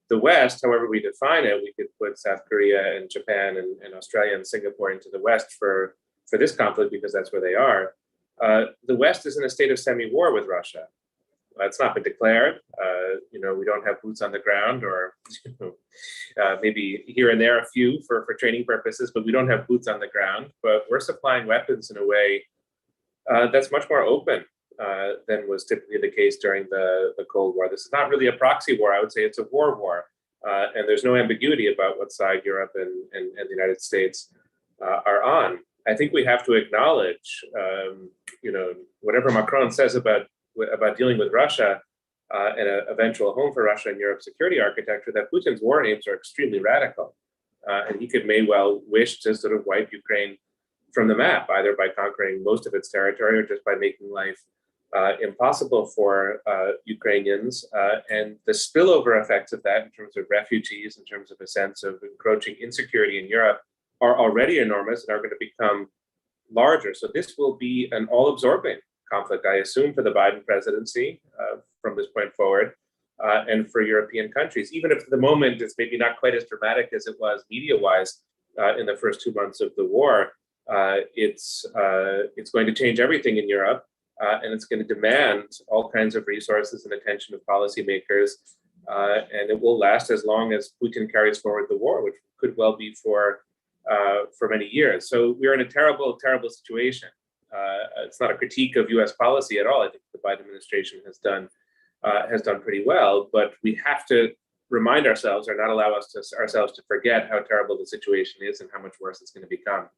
The West, however we define it, we could put South Korea and Japan and Australia and Singapore into the West for this conflict because that's where they are. The West is in a state of semi-war with Russia. It's not been declared. We don't have boots on the ground, or maybe here and there a few for training purposes, but we don't have boots on the ground. But we're supplying weapons in a way that's much more open than was typically the case during the Cold War. This is not really a proxy war. I would say it's a war. And there's no ambiguity about what side Europe and the United States are on. I think we have to acknowledge, whatever Macron says about dealing with Russia and an eventual home for Russia in Europe's security architecture, that Putin's war aims are extremely radical. And he may well wish to sort of wipe Ukraine from the map, either by conquering most of its territory or just by making life impossible for Ukrainians. And the spillover effects of that in terms of refugees, in terms of a sense of encroaching insecurity in Europe, are already enormous and are going to become larger. So this will be an all-absorbing conflict, I assume, for the Biden presidency from this point forward, and for European countries, even if at the moment it's maybe not quite as dramatic as it was media-wise in the first 2 months of the war. It's going to change everything in Europe, and it's going to demand all kinds of resources and attention of policymakers, and it will last as long as Putin carries forward the war, which could well be for many years. So we're in a terrible, terrible situation. It's not a critique of U.S. policy at all. I think the Biden administration has done pretty well, but we have to remind ourselves, or not allow ourselves to forget how terrible the situation is and how much worse it's going to become.